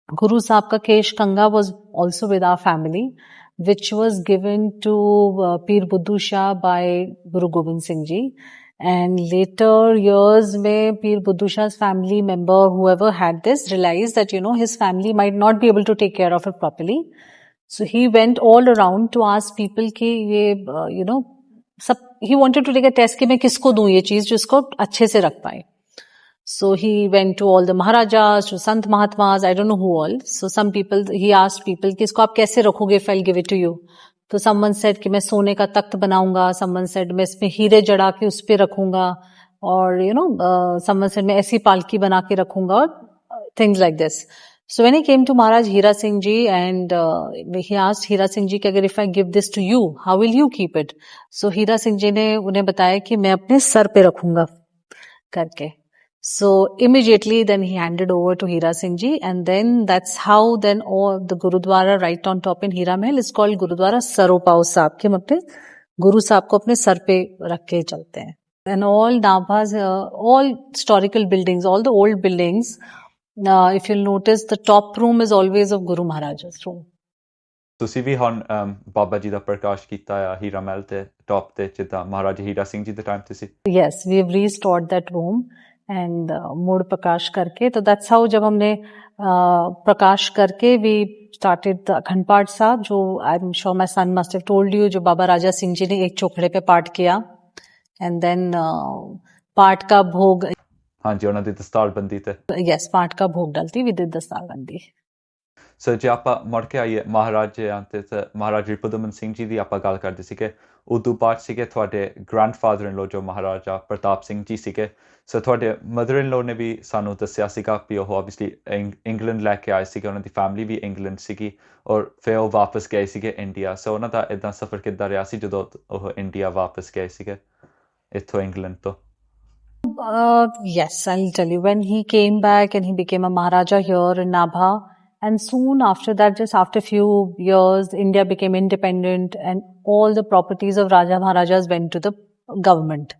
Guru Sahib ka kesh Kanga was also with our family, which was given to Pir Buddhu Shah by Guru Gobind Singh Ji. And later years mein Pir Buddhu Shah's family member, whoever had this, realized that, his family might not be able to take care of it properly. So he went all around to ask people कि ये, he wanted to take a test कि मैं किसको दूं ये चीज जो इसको अच्छे से रख पाए. So he went to all the Maharajas, to Sant Mahatmas, I don't know who all. So some people, he asked people कि इसको आप कैसे रखोगे if I'll give it to you. तो someone said कि मैं सोने का तख्त बनाऊंगा. Someone said मैं इसमें हीरे जड़ा के उस पे रखूंगा. और someone said मैं ऐसी पालकी बना के रखूंगा. और things like this. So when he came to Maharaj Hira Singh Ji and he asked Hira Singh Ji कि अगर if I give this to you, how will you keep it? So Hira Singh Ji ने उन्हें बताया कि मैं अपने sir पे रखूंगा करके. So immediately then he handed over to Hira Singh Ji, and then that's how then all the Gurudwara right on top in Hira Mahal is called Gurudwara Saropao Sahib कि हम अपने गुरु साहब को अपने सर पे रख के चलते हैं. And all Nabhas, all historical buildings, all the old buildings, if you'll notice, the top room is always of Guru Maharaj's room. ਤੁਸੀਂ ਵੀ ਹੁਣ ਬਾਬਾ ਜੀ ਦਾ ਪ੍ਰਕਾਸ਼ ਕੀਤਾ ਆ ਹੀਰਾ ਮਹਿਲ ਤੇ ਟੌਪ ਤੇ ਜਿੱਦਾਂ ਮਹਾਰਾਜਾ ਹੀਰਾ ਸਿੰਘ ਜੀ ਦੇ ਟਾਈਮ ਤੇ ਸੀ. Yes, we have restored that room and मोड़ प्रकाश करके. तो that's how जब हमने प्रकाश करके we started the अखंड पाठ साहब, जो I'm sure my son must have told you, जो बाबा राजा सिंह जी ने एक चोखड़े पे पाठ किया. And then पाठ का भोग, हाँ जी, ਉਹਨਾਂ ਦੀ ਦਸਤਾਰਬੰਦੀ ਤੇ yes, पाठ का भोग डालती we did दस्तारबंदी. ਸੋ ਜੇ ਆਪਾਂ ਮੁੜ ਕੇ ਆਈਏ ਮਹਾਰਾਜਿਆਂ ਤੇ ਮਹਾਰਾਜਾ ਰਿਪੁਦਮਨ ਸਿੰਘ ਜੀ ਦੀ ਆਪਾਂ ਗੱਲ ਕਰਦੇ ਸੀਗੇ, ਉਦੋਂ ਬਾਅਦ ਸੀਗੇ ਤੁਹਾਡੇ ਗ੍ਰੈਂਡਫਾਦਰ ਇਨ ਲੋ ਜੋ ਮਹਾਰਾਜਾ ਪ੍ਰਤਾਪ ਸਿੰਘ ਜੀ ਸੀਗੇ. ਸੋ ਤੁਹਾਡੇ ਮਦਰ ਇਨ ਲੋ ਨੇ ਵੀ ਸਾਨੂੰ ਦੱਸਿਆ ਸੀਗਾ ਵੀ ਉਹ ਆਬਵੀਅਸਲੀ ਇੰਗਲੈਂਡ ਲੈ ਕੇ ਆਏ ਸੀਗੇ, ਉਹਨਾਂ ਦੀ ਫੈਮਿਲੀ ਵੀ ਇੰਗਲੈਂਡ ਸੀਗੀ ਔਰ ਫਿਰ ਉਹ ਵਾਪਸ ਗਏ ਸੀਗੇ ਇੰਡੀਆ. ਸੋ ਉਹਨਾਂ ਦਾ ਇਦਾਂ ਸਫ਼ਰ ਕਿੱਦਾਂ ਰਿਹਾ ਸੀ ਜਦੋਂ ਉਹ ਇੰਡੀਆ ਵਾਪਸ ਗਏ ਸੀਗੇ ਇੱਥੋਂ ਇੰਗਲੈਂਡ ਤੋਂ? Yes, I'll tell you. When he came back and he became a Maharaja here in Nabha, and soon after that, just after a few years, India became independent and all the properties of Raja Maharajas went to the government.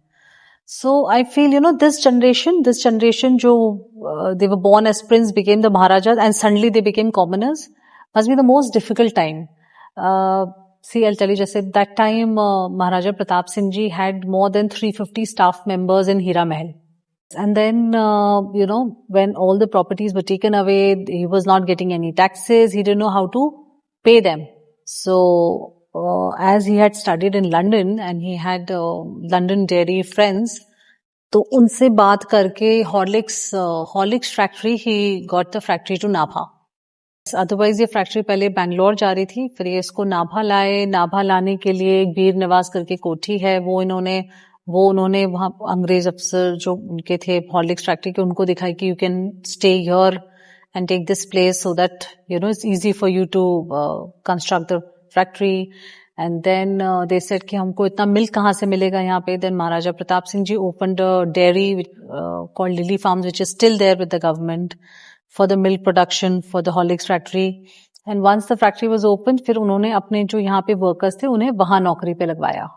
So I feel, this generation, they were born as prince, became the Maharajas, and suddenly they became commoners, must be the most difficult time. See, I'll tell you, just at that time, Maharaja Pratap Singh Ji had more than 350 staff members in Hira Mahal. And then, when all the properties were taken away, he was not getting any taxes. He didn't know how to pay them. So, as he had studied in London and he had London dairy friends, तो उनसे बात करके Horlicks factory, he got the factory to Nabha. Otherwise ये factory पहले बैंगलोर जा रही थी, फिर ये इसको नाभा लाए. नाभा लाने के लिए एक वीर निवास करके कोठी है, वो उन्होंने वहां अंग्रेज अफसर जो उनके थे हॉर्लिक्स फैक्ट्री के, उनको दिखाई कि you can stay here and take this place so that it's easy for you to construct the factory. And then they said कि हमको इतना मिल्क कहाँ से मिलेगा यहाँ पे. Then Maharaja Pratap Singh ji opened a dairy called Lily farms which is still there with the government for the milk production for the Horlicks factory. And once the factory was opened, फिर उन्होंने अपने जो यहाँ पे workers थे उन्हें वहां नौकरी पे लगवाया.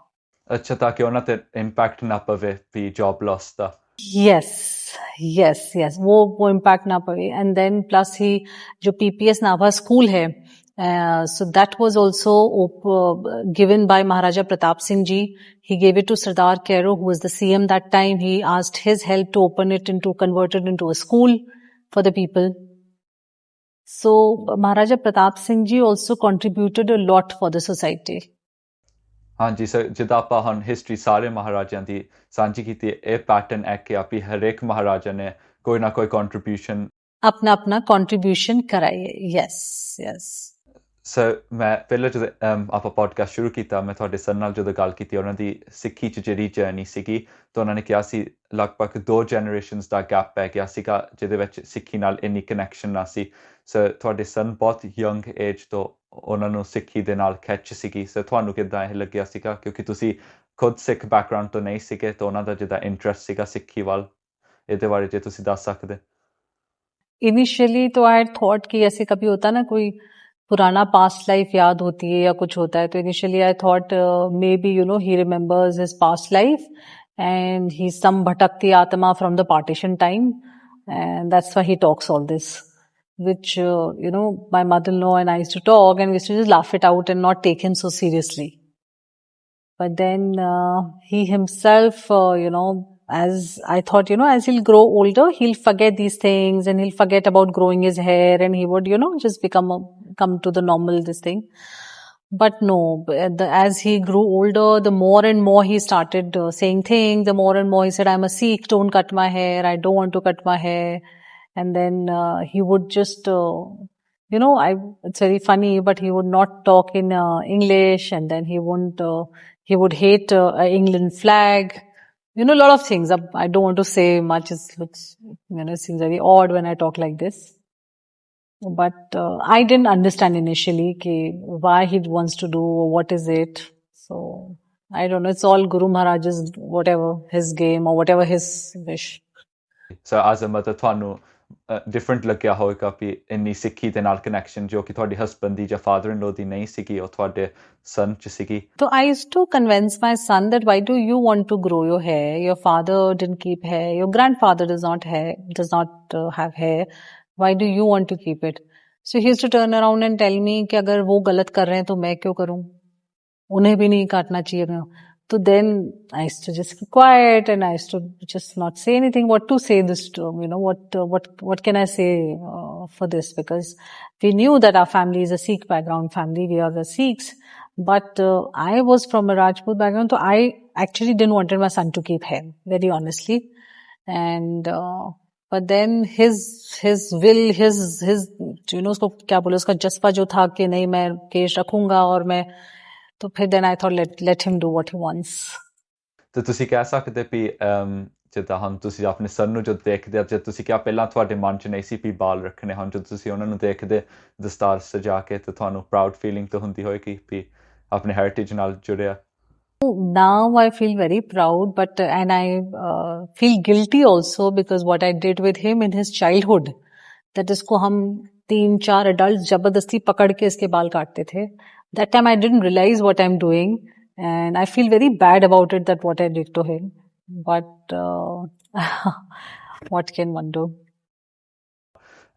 अच्छा, ताकि ਉਹਨਾਂ ਤੇ impact ਨਾ ਪਵੇ ਵੀ job loss ਦਾ. Yes, वो impact ना पवे. And then plus ही जो PPS Nabha school है, so that was also given by Maharaja Pratap Singh Ji. He gave it to Sardar Kairo, who was the CM that time. He asked his help to convert it into a school for the people. So Maharaja Pratap Singh Ji also contributed a lot for the society. ਹਾਂਜੀ sir, ਜਿੱਦਾਂ ਆਪਾਂ ਹੁਣ history ਸਾਰੇ ਮਹਾਰਾਜਿਆਂ ਦੀ ਸਾਂਝੀ ਕੀਤੀ, ਇਹ pattern ਹੈ ਕਿ ਆਪੀ ਹਰੇਕ ਮਹਾਰਾਜਾ ਨੇ ਕੋਈ ਨਾ ਕੋਈ ਕੰਟਰੀਬਿਊਸ਼ਨ ਆਪਣਾ ਕੰਟਰੀਬਿਊਸ਼ਨ ਕਰਾਏ. ਯੈਸ. ਸਰ ਮੈਂ ਪਹਿਲਾਂ ਜਦੋਂ ਆਪਾਂ ਪੋਡਕਾਸਟ ਸ਼ੁਰੂ ਕੀਤਾ, ਮੈਂ ਤੁਹਾਡੇ ਸਰ ਨਾਲ ਜਦੋਂ ਗੱਲ ਕੀਤੀ, ਉਹਨਾਂ ਦੀ ਸਿੱਖੀ 'ਚ ਜਿਹੜੀ ਜਰਨੀ ਸੀਗੀ, ਤਾਂ ਉਹਨਾਂ ਨੇ ਕਿਹਾ ਸੀ ਲਗਭਗ 2 ਜਨਰੇਸ਼ਨਸ ਦਾ ਗੈਪ ਪੈ ਗਿਆ ਸੀਗਾ ਜਿਹਦੇ ਵਿੱਚ ਸਿੱਖੀ ਨਾਲ ਇੰਨੀ ਕਨੈਕਸ਼ਨ ਨਾ ਸੀ. ਸਰ ਤੁਹਾਡੇ ਸਨ ਬਹੁਤ ਯੰਗ ਏਜ ਤੋਂ ਉਹਨਾਂ ਨੂੰ ਸਿੱਖੀ ਦੇ ਨਾਲ ਖਿੱਚ ਸੀਗੀ. ਸਰ ਤੁਹਾਨੂੰ ਕਿੱਦਾਂ ਇਹ ਲੱਗਿਆ ਸੀਗਾ, ਕਿਉਂਕਿ ਤੁਸੀਂ ਖੁਦ ਸਿੱਖ ਬੈਕਗਰਾਊਂਡ ਤੋਂ ਨਹੀਂ ਸੀਗੇ, ਤਾਂ ਉਹਨਾਂ ਦਾ ਜਿੱਦਾਂ ਇੰਟਰਸਟ ਸੀਗਾ ਸਿੱਖੀ ਵੱਲ, ਇਹਦੇ ਬਾਰੇ ਜੇ ਤੁਸੀਂ ਦੱਸ ਸਕਦੇ? इनिशियली तो आई थॉट कि ऐसे कभी होता ना, कोई पुराना पास्ट लाइफ याद होती है या कुछ होता है, तो initially I thought may be he remembers his past life and he's some bhatakti atma from the partition time, and that's why he talks all this. which, my mother-in-law and I used to talk, and we used to just laugh it out and not take him so seriously. But then he himself, as I thought, as he'll grow older, he'll forget these things and he'll forget about growing his hair and he would, just come to the normal this thing. But no, as he grew older, the more and more he started saying things, the more and more he said, I'm a Sikh, don't cut my hair, I don't want to cut my hair. And then he would just, it's very funny, but he would not talk in English, and then he would hate England flag. A lot of things. I don't want to say much. It seems very odd when I talk like this. But I didn't understand initially why he wants to do or what is it. So I don't know. It's all Guru Maharaj's, whatever his game or whatever his wish. So as a mother, ਤੁਹਾਨੂੰ different ਲੱਗਿਆ ਹੋਵੇਗਾ ਵੀ ਇੰਨੀ ਸਿੱਖੀ ਦੇ ਨਾਲ connection ਜੋ ਕਿ ਤੁਹਾਡੇ husband ਦੀ ਜਾਂ father-in-law ਦੀ ਨਹੀਂ ਸੀਗੀ ਉਹ ਤੁਹਾਡੇ son ਚ ਸੀਗੀ. So I used to convince my son that why do you want to grow your hair? Your father didn't keep hair. Your grandfather does not have hair. Why do you want to keep it? So he used to turn around and tell me कि अगर वो गलत कर रहे हैं तो मैं क्यों करूं? उन्हें भी नहीं काटना चाहिए. So then I used to just keep quiet and I used to just not say anything. What to say this to? What can I say for this? Because we knew that our family is a Sikh background family. We are the Sikhs. But I was from a Rajput background, so I actually didn't want my son to keep hair, very honestly. And but then his will, उसको क्या बोले, उसका जज्बा जो था कि नहीं मैं केश रखूंगा और मैं, तो फिर then I thought let him do what he wants. ਤੇ ਤੁਸੀਂ ਕਹਿ ਸਕਦੇ ਵੀ ਜਿੱਦਾਂ ਹੁਣ ਤੁਸੀਂ ਆਪਣੇ son ਨੂੰ ਜਦ ਦੇਖਦੇ ਜਦ ਤੁਸੀਂ ਕਿਹਾ ਪਹਿਲਾਂ ਤੁਹਾਡੇ ਮਨ 'ਚ ਨਹੀਂ ਸੀ ਵੀ ਬਾਲ ਰੱਖਣੇ ਹਨ ਜਦ ਤੁਸੀਂ ਉਹਨਾਂ ਨੂੰ ਦੇਖਦੇ ਦਸਤਾਰ ਸਜਾ ਕੇ ਤੇ ਤੁਹਾਨੂੰ ਪ੍ਰਾਊਡ ਫੀਲਿੰਗ ਤਾਂ ਹੁੰਦੀ ਹੋਏਗੀ ਵੀ ਆਪਣੇ ਹੈਰੀਟੇਜ ਨਾਲ ਜੁੜਿਆ. Now I feel very proud, and I feel guilty also because what I did with him in his childhood, that इसको हम 3-4 adults जबरदस्ती पकड़ के इसके बाल काटते थे. That time I didn't realize what I'm doing, and I feel very bad about it, that what I did to him. But what can one do?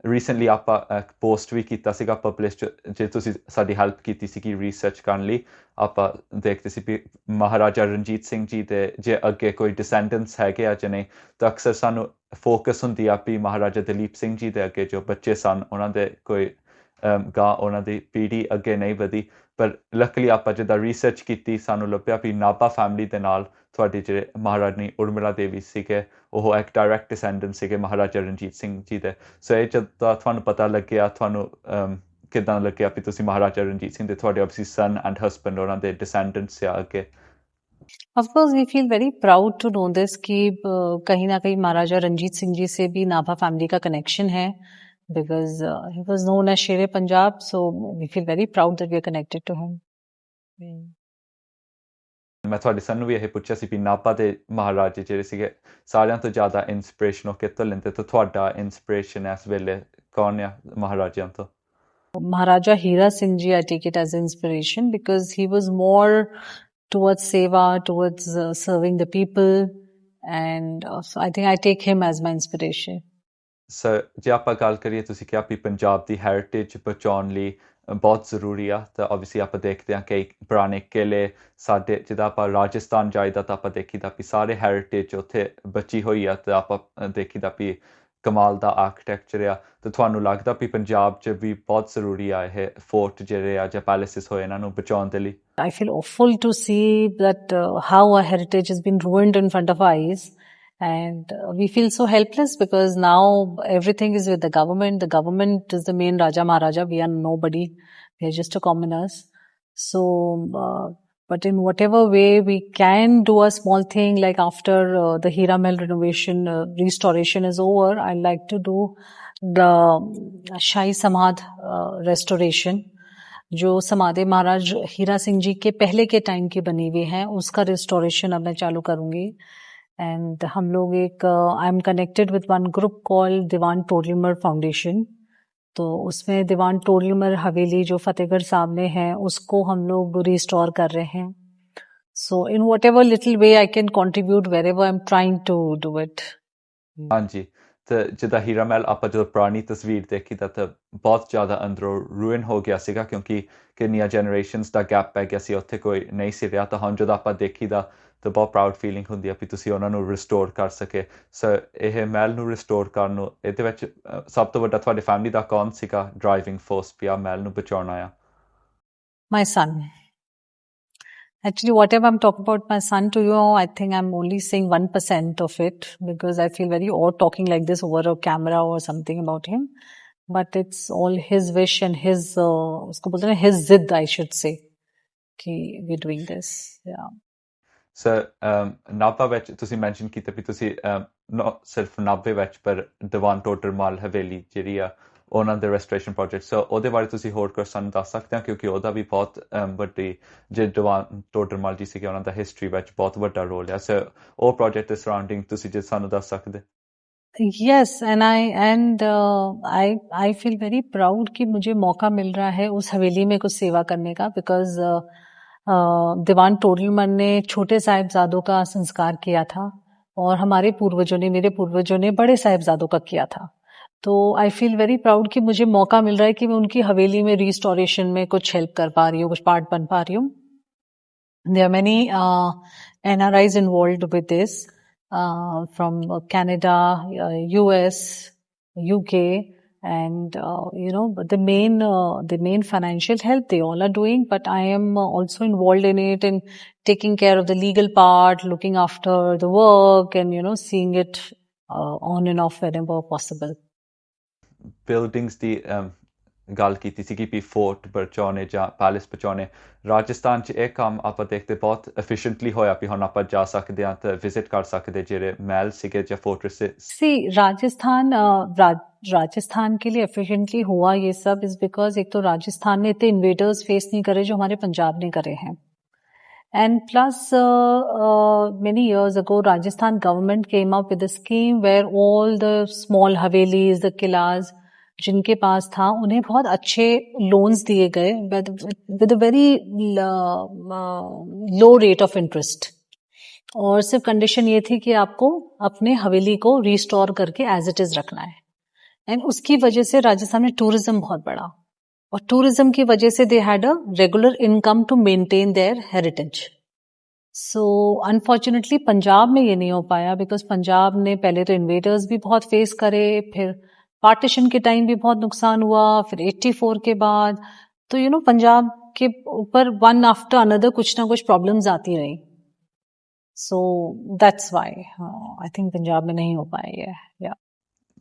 Recently ਆਪਾਂ ਪੋਸਟ ਵੀ ਕੀਤਾ ਸੀਗਾ ਪਬਲਿਸ਼ ਜੇ ਤੁਸੀਂ ਸਾਡੀ ਹੈਲਪ ਕੀਤੀ ਸੀਗੀ ਰਿਸਰਚ ਕਰਨ ਲਈ ਆਪਾਂ ਦੇਖਦੇ ਸੀ ਵੀ ਮਹਾਰਾਜਾ ਰਣਜੀਤ ਸਿੰਘ ਜੀ ਦੇ ਜੇ ਅੱਗੇ ਕੋਈ ਡਿਸੈਂਡੈਂਟਸ ਹੈਗੇ ਆ ਜਾਂ ਨਹੀਂ ਤਾਂ ਅਕਸਰ ਸਾਨੂੰ ਫੋਕਸ ਹੁੰਦੀ ਆ ਵੀ ਮਹਾਰਾਜਾ ਦਲੀਪ ਸਿੰਘ ਜੀ ਦੇ ਅੱਗੇ ਜੋ ਬੱਚੇ ਸਨ ਉਹਨਾਂ ਦੇ ਕੋਈ ਗਾਂ ਉਹਨਾਂ ਦੀ ਪੀੜ੍ਹੀ ਅੱਗੇ ਨਹੀਂ ਵਧੀ ਪਰ ਲੱਕਲੀ ਆਪਾਂ ਜਿੱਦਾਂ ਰਿਸਰਚ ਕੀਤੀ ਸਾਨੂੰ ਲੱਭਿਆ ਵੀ ਨਾਭਾ ਫੈਮਿਲੀ ਦੇ ਨਾਲ ਤੁਹਾਡੇ ਜਿਹੜੇ ਮਹਾਰਾਣੀ ਉਰਮਿਲਾ ਦੇਵੀ ਸੀਗੇ ਉਹ ਇੱਕ ਡਾਇਰੈਕਟ ਡਿਸੈਂਡੈਂਟ ਸੀਗੇ ਮਹਾਰਾਜਾ ਰਣਜੀਤ ਸਿੰਘ ਜੀ ਦੇ. ਸੋ ਇਹ ਜਦੋਂ ਤੁਹਾਨੂੰ ਪਤਾ ਲੱਗਿਆ ਤੁਹਾਨੂੰ ਕਿੱਦਾਂ ਲੱਗਿਆ ਵੀ ਤੁਸੀਂ ਮਹਾਰਾਜਾ ਰਣਜੀਤ ਸਿੰਘ ਦੇ ਤੁਹਾਡੇ ਆਬਵੀਅਸਲੀ son and husband ਉਹਨਾਂ ਦੇ ਡਿਸੈਂਡੈਂਟਸ ਆ ਅੱਗੇ? Of course, we feel very proud to know this कि कहीं ना कहीं महाराजा रंजीत सिंह जी से भी नाभा फैमिली का कनेक्शन है, because he was known as Sher-e Punjab, so we feel very proud that we are connected to him. ਮੈਂ ਤੁਹਾਡੇ son ਨੂੰ ਵੀ ਇਹ ਪੁੱਛਿਆ ਸੀ ਵੀ ਨਾਭਾ ਦੇ ਮਹਾਰਾਜੇ ਜਿਹੜੇ ਸੀਗੇ ਸਾਰਿਆਂ ਤੋਂ ਜ਼ਿਆਦਾ ਇੰਸਪੀਰੇਸ਼ਨ ਉਹ ਕਿੱਥੋਂ ਲੈਂਦੇ ਤੇ ਤੁਹਾਡਾ ਇੰਸਪੀਰੇਸ਼ਨ ਇਸ ਵੇਲੇ ਕੌਣ ਆ ਮਹਾਰਾਜਿਆਂ ਤੋਂ? Maharaja Hira Singh ji, I take it as inspiration because he was more towards seva, towards serving the people, and so I think I take him as my inspiration. So ਜੇ ਆਪਾਂ ਗੱਲ ਕਰੀਏ ਤੁਸੀਂ ਕਿਹਾ ਵੀ ਪੰਜਾਬ ਦੀ ਹੈਰੀਟੇਜ ਬਚਾਉਣ ਲਈ ਬਹੁਤ ਜ਼ਰੂਰੀ ਆ ਤਾਂ ਆਬਵੀਅਸਲੀ ਆਪਾਂ ਦੇਖਦੇ ਹਾਂ ਕਈ ਪੁਰਾਣੇ ਕਿਲੇ ਸਾਡੇ ਜਿੱਦਾਂ ਆਪਾਂ ਰਾਜਸਥਾਨ ਜਾਈਦਾ ਤਾਂ ਆਪਾਂ ਦੇਖੀਦਾ ਵੀ ਸਾਰੇ ਹੈਰੀਟੇਜ ਉੱਥੇ ਬਚੀ ਹੋਈ ਆ ਤੇ ਆਪਾਂ ਦੇਖੀਦਾ ਵੀ ਕਮਾਲ ਦਾ ਆਰਕੀਟੈਕਚਰ ਆ ਤੇ ਤੁਹਾਨੂੰ ਲੱਗਦਾ ਵੀ ਪੰਜਾਬ 'ਚ ਵੀ ਬਹੁਤ ਜ਼ਰੂਰੀ ਆ ਇਹ ਫੋਰਟ ਜਿਹੜੇ ਆ ਜਾਂ ਪੈਲੇਸਿਸ ਹੋਏ ਇਹਨਾਂ ਨੂੰ ਬਚਾਉਣ ਦੇ ਲਈ? I feel awful to see that how our heritage has been ruined in front of our eyes. And we feel so helpless because now everything is with the government. The government is the main Raja Maharaja. We are nobody. We are just a commoners. So, but in whatever way we can do a small thing, like after the Hira Mahal renovation, restoration is over, I'd like to do the Shahi Samadh restoration. जो समाधि महाराज हीरा सिंह जी के पहले के time की बनी हुई है उसका रिस्टोरेशन अब मैं चालू करूंगी. एंड हम लोग I am connected with one group called Diwan Todalmal foundation. तो उसमें दीवान टोडलमल हवेली जो फतेहगढ़ सामने है उसको हम लोग रिस्टोर कर रहे हैं. So in what ever little way I can contribute where ever I am trying to do it. हाँ जी ਤੇ ਜਿੱਦਾਂ ਹੀਰਾ ਮਹਿਲ ਆਪਾਂ ਜਦੋਂ ਪੁਰਾਣੀ ਤਸਵੀਰ ਦੇਖੀ ਤਾਂ ਬਹੁਤ ਜ਼ਿਆਦਾ ਅੰਦਰੋਂ ਰੂਇਨ ਹੋ ਗਿਆ ਸੀਗਾ ਕਿਉਂਕਿ ਕਿੰਨੀਆਂ ਜਨਰੇਸ਼ਨਸ ਦਾ ਗੈਪ ਪੈ ਗਿਆ ਸੀ ਉੱਥੇ ਕੋਈ ਨਹੀਂ ਸੀ ਰਿਹਾ ਤਾਂ ਹੁਣ ਜਦੋਂ ਆਪਾਂ ਦੇਖੀਦਾ ਤਾਂ ਬਹੁਤ ਪ੍ਰਾਊਡ ਫੀਲਿੰਗ ਹੁੰਦੀ ਆ ਵੀ ਤੁਸੀਂ ਉਹਨਾਂ ਨੂੰ ਰਿਸਟੋਰ ਕਰ ਸਕੇ ਸੋ ਇਹ ਮਹਿਲ ਨੂੰ ਰਿਸਟੋਰ ਕਰਨ ਨੂੰ ਇਹਦੇ ਵਿੱਚ ਸਭ ਤੋਂ ਵੱਡਾ ਤੁਹਾਡੀ ਫੈਮਿਲੀ ਦਾ ਕੌਣ ਸੀਗਾ ਡਰਾਈਵਿੰਗ ਫੋਰਸ ਵੀ ਆ ਮਹਿਲ ਨੂੰ ਬਚਾਉਣਾ ਆ My son. Actually, whatever I'm talking about my son to you, I think I'm only saying 1% of it because I feel very odd talking like this over a camera or something about him. But it's all his wish and his, usko bolte hain, his zidd, I should say, ki we're doing this. Yeah. So, Nabha ਵਿੱਚ ਤੁਸੀਂ mention ਕੀਤਾ ਵੀ ਤੁਸੀਂ ਸਿਰਫ ਨਾਭੇ ਵਿੱਚ ਪਰ ਦੀਵਾਨ ਟੋਡਰ ਮਲ ਹਵੇਲੀ ਜਿਹੜੀ ਆ ਉਹਨਾਂ ਦੇ ਰੈਸਟੋਰੇਸ਼ਨ ਪ੍ਰੋਜੈਕਟ ਸੋ ਉਹਦੇ ਬਾਰੇ ਤੁਸੀਂ ਹੋਰ ਕੁਝ ਸਾਨੂੰ ਦੱਸ ਸਕਦੇ ਹੋ ਕਿਉਂਕਿ ਉਹਦਾ ਵੀ ਬਹੁਤ ਵੱਡੀ ਜੇ ਦੀਵਾਨ ਟੋਡਰ ਮਲ ਜੀ ਸੀਗੇ ਉਹਨਾਂ ਦਾ ਹਿਸਟਰੀ ਵਿੱਚ ਬਹੁਤ ਵੱਡਾ ਰੋਲ ਹੈ ਸੋ ਉਹ ਪ੍ਰੋਜੈਕਟ ਦੇ ਸਰਾਊਂਡਿੰਗ ਤੁਸੀਂ ਜੇ ਸਾਨੂੰ ਦੱਸ ਸਕਦੇ Yes, and I feel very proud कि मुझे मौका मिल रहा है उस हवेली में कुछ सेवा करने का because दीवान टोडरमल ने छोटे साहिबजादों का संस्कार किया था और हमारे पूर्वजों ने मेरे पूर्वजों ने बड़े साहिबजादों का किया था तो आई फील वेरी प्राउड कि मुझे मौका मिल रहा है कि मैं उनकी हवेली में रिस्टोरेशन में कुछ हेल्प कर पा रही हूँ कुछ पार्ट बन पा रही हूँ There are many NRIs involved with this from Canada, US, UK, and but the main financial help they all are doing. But I am also involved in it and taking care of the legal part, looking after the work, and seeing it on and off whenever possible. Buildings ਦੀ ਗੱਲ ਕੀਤੀ ਸੀ ਕਿ fort ਬਚਾਉਣੇ ਜਾਂ palace ਬਚਾਉਣੇ Rajasthan 'ਚ ਇਹ ਕੰਮ ਆਪਾਂ ਦੇਖਦੇ ਬਹੁਤ ਐਫੀਸ਼ੀਐਂਟਲੀ ਹੋਇਆ ਵੀ ਹੁਣ ਆਪਾਂ ਜਾ ਸਕਦੇ ਹਾਂ ਤੇ ਵਿਜ਼ਿਟ ਕਰ ਸਕਦੇ ਜਿਹੜੇ ਮਹਿਲ ਸੀਗੇ ਜਾਂ ਫੋਰਟ੍ਰੈसेस See, राजस्थान के लिए एफिशिएंटली हुआ ये सब इज बिकॉज एक तो राजस्थान ने इतने इन्वेडर्स फेस नहीं करे जो हमारे पंजाब ने करे हैं and plus many years ago Rajasthan government came up with a scheme where all the small havelis the किलाज जिनके पास था उन्हें बहुत अच्छे लोन्स दिए गए with a very low rate of interest और सिर्फ कंडीशन ये थी कि आपको अपने हवेली को रिस्टोर करके एज इट इज रखना है एंड उसकी वजह से राजस्थान में टूरिज्म बहुत बढ़ा और टूरिज्म की वजह से they had a regular income to maintain their heritage so unfortunately Punjab में ये नहीं हो पाया बिकॉज पंजाब ने पहले तो इन्वेडर्स भी बहुत फेस करे फिर पार्टीशन के टाइम भी बहुत नुकसान हुआ फिर 84 के बाद तो पंजाब के ऊपर वन आफ्टर अनदर कुछ ना कुछ प्रॉब्लम्स आती रही so that's why I think Punjab में नहीं हो पाया या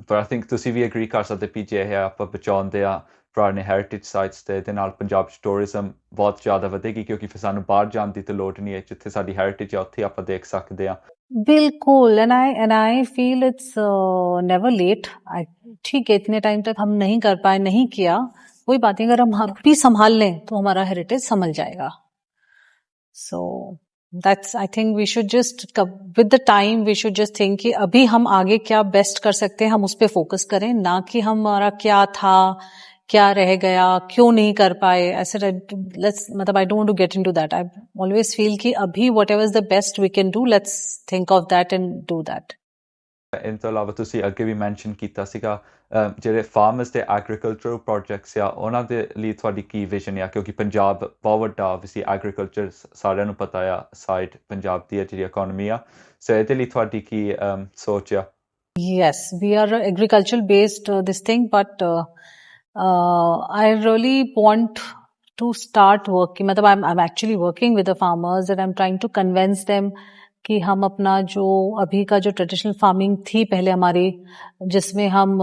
ਪਰ ਆਈ ਥਿੰਕ ਤੁਸੀਂ ਵੀ ਐਗਰੀ ਕਰ ਸਕਦੇ ਵੀ ਜੇ ਇਹ ਆਪਾਂ ਬਚਾਉਂਦੇ ਆ ਪੁਰਾਣੇ ਹੈਰੀਟੇਜ ਸਾਈਟਸ ਤੇ ਇਹਦੇ ਨਾਲ ਪੰਜਾਬ 'ਚ ਟੂਰਿਜ਼ਮ ਬਹੁਤ ਜ਼ਿਆਦਾ ਵਧੇਗੀ ਕਿਉਂਕਿ ਫਿਰ ਸਾਨੂੰ ਬਾਹਰ ਜਾਣ ਦੀ ਤੇ ਲੋੜ ਨਹੀਂ ਹੈ ਜਿੱਥੇ ਸਾਡੀ ਹੈਰੀਟੇਜ ਆ ਉੱਥੇ ਆਪਾਂ ਦੇਖ ਸਕਦੇ ਆ बिल्कुल and I feel it's never late ठीक है इतने टाइम तक हम नहीं कर पाए नहीं किया कोई बात नहीं अगर हम भी संभाल लें तो हमारा हेरिटेज संभल जाएगा so that's I think we should just with the time we should just think कि अभी हम आगे क्या बेस्ट कर सकते हैं हम उस पर फोकस करें ना कि हमारा क्या था क्या रह गया क्यों नहीं कर पाए ऐसे मतलब I don't to get into that I always feel कि अभी whatever is the best we can do let's think of that and do that ਇਸ ਤੋਂ ਇਲਾਵਾ ਤੁਸੀਂ ਅੱਗੇ ਵੀ ਮੈਂਸ਼ਨ ਕੀਤਾ ਸੀਗਾ ਜਿਹੜੇ ਫਾਰਮਰਸ ਦੇ ਐਗਰੀਕਲਚਰਲ ਪ੍ਰੋਜੈਕਟਸ ਆ ਉਹਨਾਂ ਦੇ ਲਈ ਤੁਹਾਡੀ ਕੀ ਵਿਜ਼ਨ ਆ ਕਿਉਂਕਿ ਪੰਜਾਬ ਬਹੁਤ ਵੱਡਾ ਆਬਵੀਅਸਲੀ ਐਗਰੀਕਲਚਰ ਸਾਰਿਆਂ ਨੂੰ ਪਤਾ ਆ ਸਾਈਡ ਪੰਜਾਬ ਦੀ ਜਿਹੜੀ ਇਕਨੋਮੀ ਆ ਸੋ ਇਹਦੇ ਲਈ ਤੁਹਾਡੀ ਕੀ ਸੋਚ ਆ Yes, we are agricultural based this thing but I really want to start working मतलब I'm actually working with the farmers and I'm trying to convince them कि हम अपना जो अभी का जो ट्रेडिशनल फार्मिंग थी पहले हमारी जिसमें हम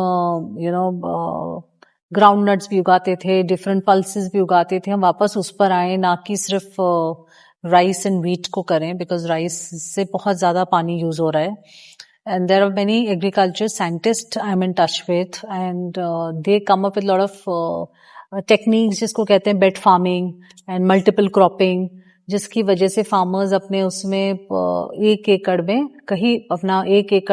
ग्राउंड नट्स भी उगाते थे डिफरेंट पल्सेस भी उगाते थे हम वापस उस पर आए ना कि सिर्फ राइस एंड व्हीट को करें बिकॉज राइस से बहुत ज्यादा पानी यूज हो रहा है and there are many agriculture scientists I'm in touch with and they come up with a lot of techniques जिसको कहते हैं bed farming and multiple cropping जिसकी वजह से फार्मर्स अपने उसमें एक एकड़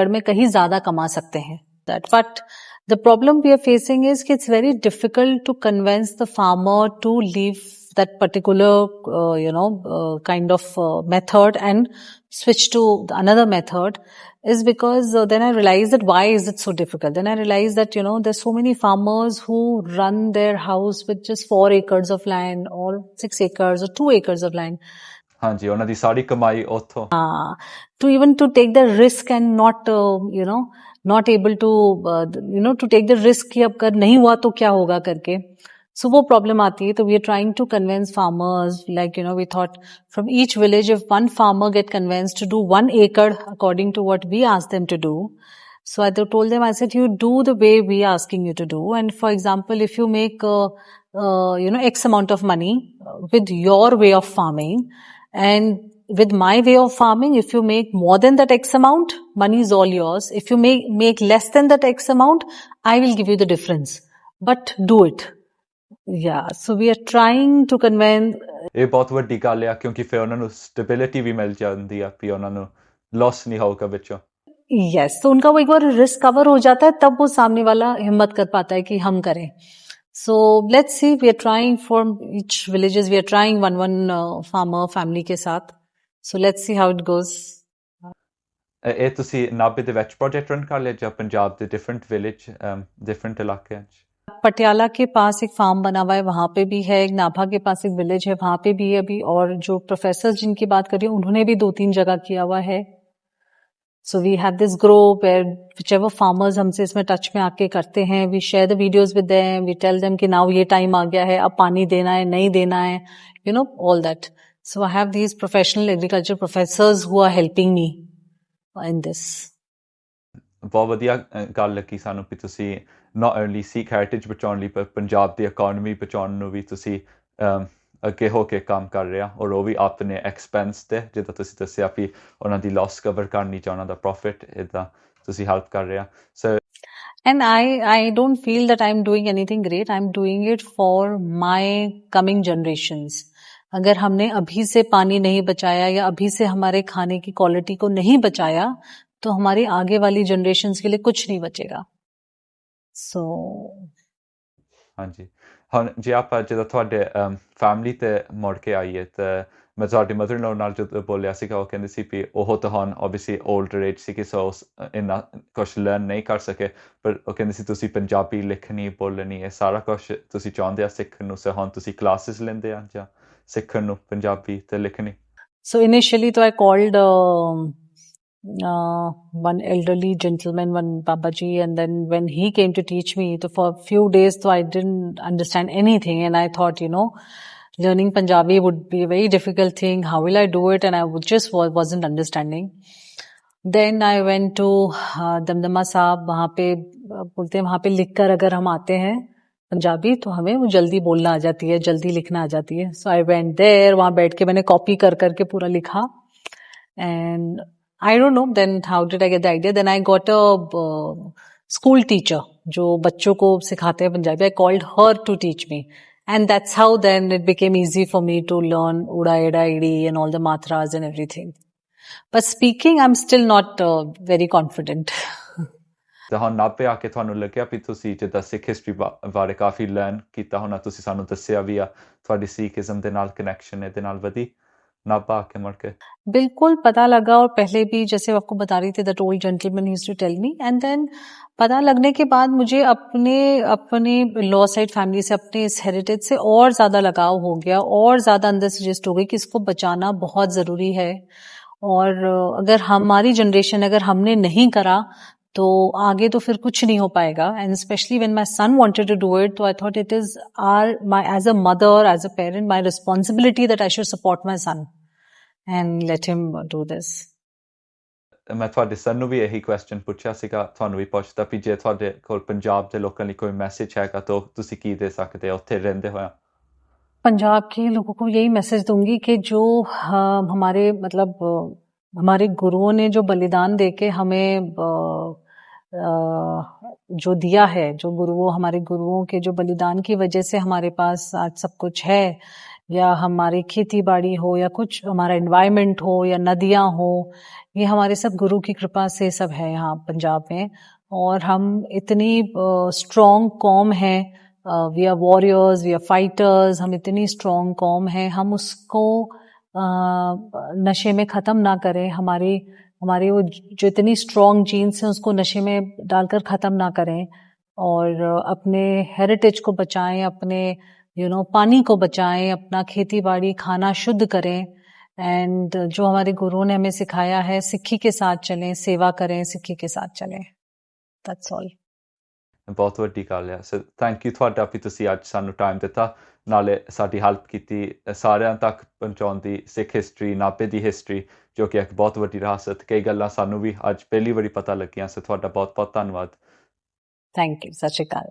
में कहीं ज्यादा कमा सकते हैं that but the problem we are facing is कि it's very difficult to convince the farmer to leave that particular kind of method and switch to another method is because then I realized that why is it so difficult? Then I realized that, there's so many farmers who run their house with just 4 acres of land or 6 acres or 2 acres of land. ਹਾਂਜੀ ਉਹਨਾਂ ਦੀ ਸਾਰੀ ਕਮਾਈ ਉੱਥੋਂ To take the risk and not, not able to, to take the risk कि अब कर नहीं हुआ तो क्या होगा करके. So वो problem आती है. तो we are trying to convince farmers, like, we thought from each village, if one farmer get convinced to do 1 acre according to what we asked them to do. So I told them, I said, you do the way we are asking you to do. And for example, if you make, X amount of money with your way of farming, and with my way of farming, if you make more than that X amount, money is all yours. If you make less than that X amount, I will give you the difference. But do it. Yeah, so we are trying to convince. ਇਹ ਬਹੁਤ ਵੱਡੀ ਗੱਲ ਆ ਕਿਉਂਕਿ ਫਿਰ ਉਹਨਾਂ ਨੂੰ stability ਵੀ ਮਿਲ ਜਾਂਦੀ ਆ ਵੀ ਉਹਨਾਂ ਨੂੰ ਲਾਸ ਨਹੀਂ ਹੋਊਗਾ ਵਿੱਚੋਂ. Yes, तो उनका वो एक बार रिस्क कवर हो जाता है, तब वो सामने वाला हिम्मत कर पाता है कि हम करें. So let's see, we are trying for each villages, we are trying one farmer family के साथ. So let's see how it goes. ਇਹ ਤੁਸੀਂ ਨਾਭੇ ਦੇ ਵਿੱਚ ਪ੍ਰੋਜੈਕਟ ਰਨ ਕਰ ਲਿਆ ਜਾਂ ਪੰਜਾਬ ਦੇ डिफरेंट विलेज डिफरेंट इलाके हैं? पटियाला के पास एक फार्म बना हुआ है, वहां पे भी है. एक नाभा के पास एक विलेज है, वहां पे भी है अभी. और जो प्रोफेसर जिनकी बात कर रही हूँ, उन्होंने भी 2-3 जगह किया हुआ है. So we have this group where whichever farmers हमसे इसमें टच में आके करते हैं, we share the videos with them, we tell them कि now ये time आ गया है, अब पानी देना है, नहीं देना है, all that. So I have these professional agriculture professors who are helping me in this. ਬਹੁਤ ਵਧੀਆ ਗੱਲ ਲੱਗੀ ਸਾਨੂੰ ਵੀ ਤੁਸੀਂ not only ਸਿੱਖ ਹੈਰੀਟੇਜ ਬਚਾਉਣ ਲਈ ਪਰ ਪੰਜਾਬ ਦੀ ਇਕਨੋਮੀ ਬਚਾਉਣ ਨੂੰ ਵੀ ਤੁਸੀਂ ਅੱਗੇ ਹੋ ਕੇ ਕੰਮ ਕਰ ਰਹੇ ਆ ਔਰ ਉਹ ਵੀ ਆਪਣੇ ਐਕਸਪੈਂਸ ਤੇ ਜਿੱਦਾਂ ਤੁਸੀਂ ਦੱਸਿਆ ਵੀ ਉਹਨਾਂ ਦੀ ਲਾਸ ਕਵਰ ਕਰਨੀ ਜਾਂ ਉਹਨਾਂ ਦਾ ਪ੍ਰੋਫਿਟ ਇਦਾਂ ਤੁਸੀਂ ਹੈਲਪ ਕਰ ਰਹੇ ਆ. ਸੋ And I don't feel that I'm doing anything great. I'm doing it for my coming generations. अगर हमने अभी से पानी नहीं बचाया या अभी से हमारे खाने की क्वालिटी को नहीं बचाया तो हमारी आगे वाली जनरेशंस के लिए कुछ नहीं बचेगा. So ਹਾਂਜੀ ਹੁਣ ਜੇ ਆਪਾਂ ਜਦੋਂ ਤੁਹਾਡੇ ਫੈਮਿਲੀ ਤੇ ਮੁੜ ਕੇ ਆਈਏ ਤਾਂ ਮੈਂ ਤੁਹਾਡੀ ਮਦਰ ਇਨ ਨਾਲ ਜਦੋਂ ਬੋਲਿਆ ਸੀਗਾ ਉਹ ਕਹਿੰਦੇ ਸੀ ਵੀ ਉਹ ਤਾਂ ਹੁਣ ਓਬਵੀਅਸਲੀ 올ਡਰ ਏਜ ਸੀ ਕਿ ਸੋ ਇੰਨਾ ਕੁਛ ਲਰਨ ਨਹੀਂ ਕਰ ਸਕੇ ਪਰ ਉਹ ਕਹਿੰਦੇ ਸੀ ਤੁਸੀਂ ਪੰਜਾਬੀ ਲਿਖਣੀ ਬੋਲਣੀ ਇਹ ਸਾਰਾ ਕੁਛ ਤੁਸੀਂ ਚਾਹੁੰਦੇ ਆ ਸਿੱਖਣ ਨੂੰ ਸੋ ਹੁਣ ਤੁਸੀਂ ਕਲਾਸਿਸ ਲੈਂਦੇ ਆ ਜਾਂ ਸਿੱਖਣ ਨੂੰ ਪੰਜਾਬੀ ਤੇ ਲਿਖਣੀ. So initially तो I called one elderly gentleman, one Babaji, and then when he came to teach me, so for a few days so I didn't understand anything and I thought, learning Punjabi would be a very difficult thing. How will I do it? And I wasn't understanding. Then I went to Damdama साहब. वहाँ पे बोलते हैं वहाँ पे लिखकर अगर हम आते हैं पंजाबी तो हमें वो जल्दी बोलना आ जाती है, जल्दी लिखना आ जाती है. So I went there, वहाँ बैठ के मैंने कॉपी कर करके पूरा लिखा. And I don't know then how did I get the idea. Then I got a school teacher जो बच्चों को सिखाते हैं Punjabi. I called her to teach me. And that's how then it became easy for me to learn Uda, Eda, Idi and all the matras and everything. But speaking, I'm still not very confident. ਤਾਂ ਹੁਣ ਨਾਭੇ ਆ ਕੇ ਤੁਹਾਨੂੰ ਲੱਗਿਆ ਵੀ ਤੁਸੀਂ ਜਿੱਦਾਂ ਸਿੱਖ history ਬਾਰੇ ਕਾਫੀ learn ਕੀਤਾ ਹੋਣਾ ਤੁਸੀਂ ਸਾਨੂੰ ਦੱਸਿਆ ਵੀ ਆ ਤੁਹਾਡੀ ਸਿੱਖੀਜ਼ਮ ਦੇ ਨਾਲ ਕਨੈਕਸ਼ਨ ਇਹਦੇ ਨਾਲ ਵਧੀ नाभा आके मुड़ के? बिल्कुल पता लगा और पहले भी जैसे आपको बता रही थी that old gentleman used to tell me and then पता लगने के बाद मुझे अपने लॉ साइड फैमिली से अपने इस हेरिटेज से और ज्यादा लगाव हो गया और ज्यादा अंदर सजेस्ट हो गई कि इसको बचाना बहुत जरूरी है. और अगर हमारी जनरेशन अगर हमने नहीं करा तो आगे तो फिर कुछ नहीं हो पाएगा. And specially when my son wanted to do it तो I thought it is my as a mother as a parent my responsibility that I should support my son and let him do this. ਮੈਂ ਤੁਹਾਡੇ ਸਨ ਨੂੰ ਵੀ ਇਹੀ question ਪੁੱਛਿਆ ਸੀਗਾ ਤੁਹਾਨੂੰ ਵੀ ਪੁੱਛਦਾ ਵੀ ਜੇ ਤੁਹਾਡੇ ਕੋਲ ਪੰਜਾਬ ਦੇ ਲੋਕਾਂ ਲਈ ਕੋਈ ਮੈਸੇਜ ਹੈਗਾ ਤਾਂ ਤੁਸੀਂ ਕੀ ਦੇ ਸਕਦੇ ਹੋ ਉੱਥੇ ਰਹਿੰਦੇ ਹੋਇਆ? पंजाब के लोगों को यही मैसेज दूंगी कि जो हमारे हमारे गुरुओं ने जो बलिदान देके हमें जो दिया है, जो हमारे गुरुओं के जो बलिदान की वजह से हमारे पास आज सब कुछ है, या हमारी खेती बाड़ी हो या कुछ हमारा एनवायरनमेंट हो या नदियां हो, ये हमारे सब गुरु की कृपा से सब है यहाँ पंजाब में. और हम इतनी स्ट्रॉन्ग कौम है, we are warriors, we are fighters, हम इतनी स्ट्रॉन्ग कौम है, हम उसको नशे में खत्म ना करें. हमारे वो जो इतनी स्ट्रॉन्ग जीन्स हैं उसको नशे में डालकर ख़त्म ना करें और अपने हेरिटेज को बचाएं, अपने पानी को बचाएं, अपना खेती बाड़ी खाना शुद्ध करें एंड जो हमारे गुरुओं ने हमें सिखाया है सिक्खी के साथ चलें, सेवा करें, सिक्खी के साथ चलें. That's all. ਬਹੁਤ ਵੱਡੀ ਗੱਲ ਹੈ ਸੋ ਥੈਂਕ ਯੂ ਤੁਹਾਡਾ ਵੀ ਤੁਸੀਂ ਅੱਜ ਸਾਨੂੰ ਟਾਈਮ ਦਿੱਤਾ ਨਾਲੇ ਸਾਡੀ ਹੈਲਪ ਕੀਤੀ ਸਾਰਿਆਂ ਤੱਕ ਪਹੁੰਚਾਉਣ ਦੀ ਸਿੱਖ ਹਿਸਟਰੀ ਨਾਭੇ ਦੀ ਹਿਸਟਰੀ ਜੋ ਕਿ ਇੱਕ ਬਹੁਤ ਵੱਡੀ ਵਿਰਾਸਤ ਕਈ ਗੱਲਾਂ ਸਾਨੂੰ ਵੀ ਅੱਜ ਪਹਿਲੀ ਵਾਰੀ ਪਤਾ ਲੱਗੀਆਂ ਸੋ ਤੁਹਾਡਾ ਬਹੁਤ ਬਹੁਤ ਧੰਨਵਾਦ Thank you. ਸਤਿ ਸ਼੍ਰੀ ਅਕਾਲ.